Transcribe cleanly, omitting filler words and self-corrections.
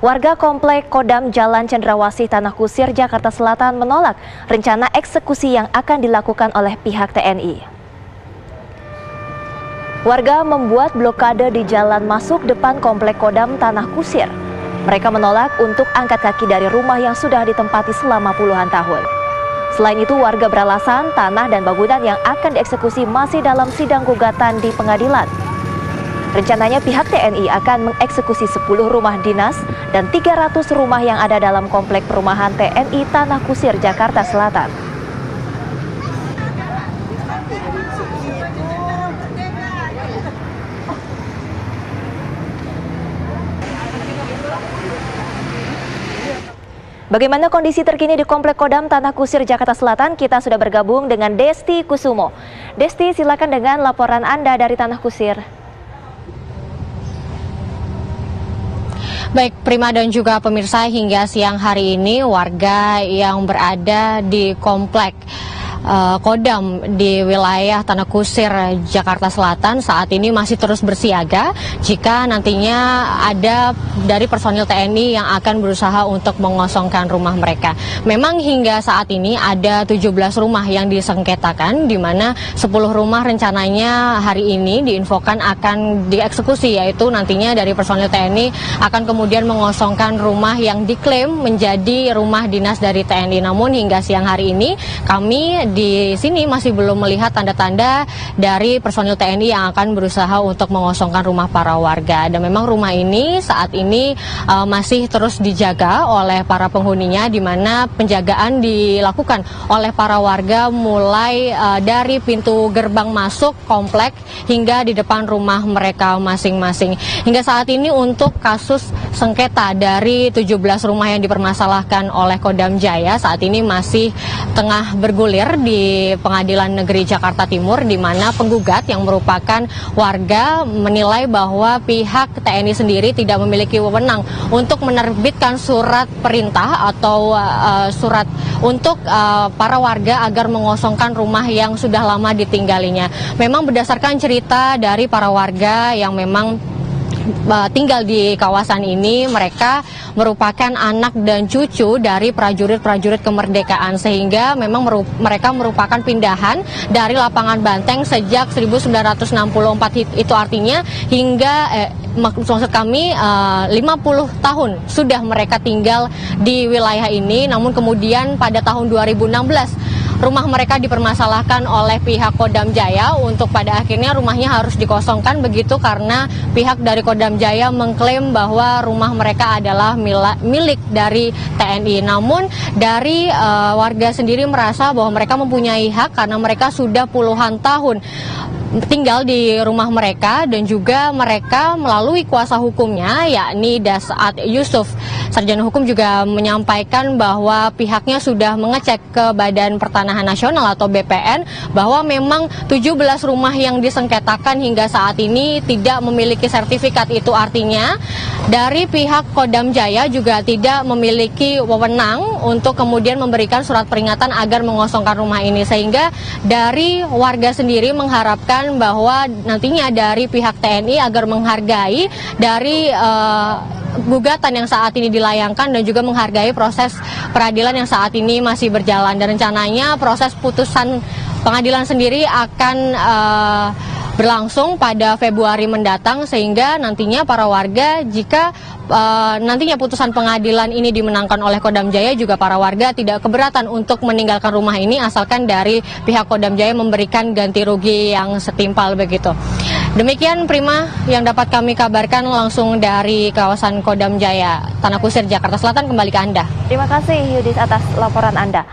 Warga Komplek Kodam Jalan Cendrawasih Tanah Kusir, Jakarta Selatan menolak rencana eksekusi yang akan dilakukan oleh pihak TNI. Warga membuat blokade di jalan masuk depan Komplek Kodam Tanah Kusir. Mereka menolak untuk angkat kaki dari rumah yang sudah ditempati selama puluhan tahun. Selain itu, warga beralasan tanah dan bangunan yang akan dieksekusi masih dalam sidang gugatan di pengadilan. Rencananya pihak TNI akan mengeksekusi 10 rumah dinas dan 300 rumah yang ada dalam komplek perumahan TNI Tanah Kusir, Jakarta Selatan. Bagaimana kondisi terkini di Komplek Kodam Tanah Kusir, Jakarta Selatan? Kita sudah bergabung dengan Desti Kusumo. Desti, silakan dengan laporan Anda dari Tanah Kusir. Baik, Prima dan juga pemirsa, hingga siang hari ini warga yang berada di Komplek Kodam di wilayah Tanah Kusir, Jakarta Selatan saat ini masih terus bersiaga jika nantinya ada dari personil TNI yang akan berusaha untuk mengosongkan rumah mereka. Memang hingga saat ini ada 17 rumah yang disengketakan, di mana 10 rumah rencananya hari ini diinfokan akan dieksekusi, yaitu nantinya dari personil TNI akan kemudian mengosongkan rumah yang diklaim menjadi rumah dinas dari TNI. Namun hingga siang hari ini kami di sini masih belum melihat tanda-tanda dari personil TNI yang akan berusaha untuk mengosongkan rumah para warga. Dan memang rumah ini saat ini masih terus dijaga oleh para penghuninya, di mana penjagaan dilakukan oleh para warga mulai dari pintu gerbang masuk komplek hingga di depan rumah mereka masing-masing. Hingga saat ini untuk kasus sengketa dari 17 rumah yang dipermasalahkan oleh Kodam Jaya saat ini masih tengah bergulir di Pengadilan Negeri Jakarta Timur, di mana penggugat yang merupakan warga menilai bahwa pihak TNI sendiri tidak memiliki wewenang untuk menerbitkan surat perintah atau surat untuk para warga agar mengosongkan rumah yang sudah lama ditinggalinya. Memang berdasarkan cerita dari para warga yang memang tinggal di kawasan ini, mereka merupakan anak dan cucu dari prajurit-prajurit kemerdekaan, sehingga memang mereka merupakan pindahan dari lapangan Banteng sejak 1964. Itu artinya hingga maksud kami 50 tahun sudah mereka tinggal di wilayah ini. Namun kemudian pada tahun 2016 rumah mereka dipermasalahkan oleh pihak Kodam Jaya untuk pada akhirnya rumahnya harus dikosongkan, begitu karena pihak dari Kodam Jaya mengklaim bahwa rumah mereka adalah milik dari TNI. Namun dari warga sendiri merasa bahwa mereka mempunyai hak karena mereka sudah puluhan tahun tinggal di rumah mereka, dan juga mereka melalui kuasa hukumnya yakni Dasaat Yusuf. Sarjana hukum juga menyampaikan bahwa pihaknya sudah mengecek ke Badan Pertanahan Nasional atau BPN bahwa memang 17 rumah yang disengketakan hingga saat ini tidak memiliki sertifikat. Itu artinya dari pihak Kodam Jaya juga tidak memiliki wewenang untuk kemudian memberikan surat peringatan agar mengosongkan rumah ini, sehingga dari warga sendiri mengharapkan bahwa nantinya dari pihak TNI agar menghargai dari gugatan yang saat ini dilayangkan dan juga menghargai proses peradilan yang saat ini masih berjalan. Dan rencananya proses putusan pengadilan sendiri akan berlangsung pada Februari mendatang, sehingga nantinya para warga jika nantinya putusan pengadilan ini dimenangkan oleh Kodam Jaya, juga para warga tidak keberatan untuk meninggalkan rumah ini asalkan dari pihak Kodam Jaya memberikan ganti rugi yang setimpal begitu. Demikian Prima yang dapat kami kabarkan langsung dari kawasan Kodam Jaya Tanah Kusir, Jakarta Selatan. Kembali ke Anda. Terima kasih Yudis atas laporan Anda.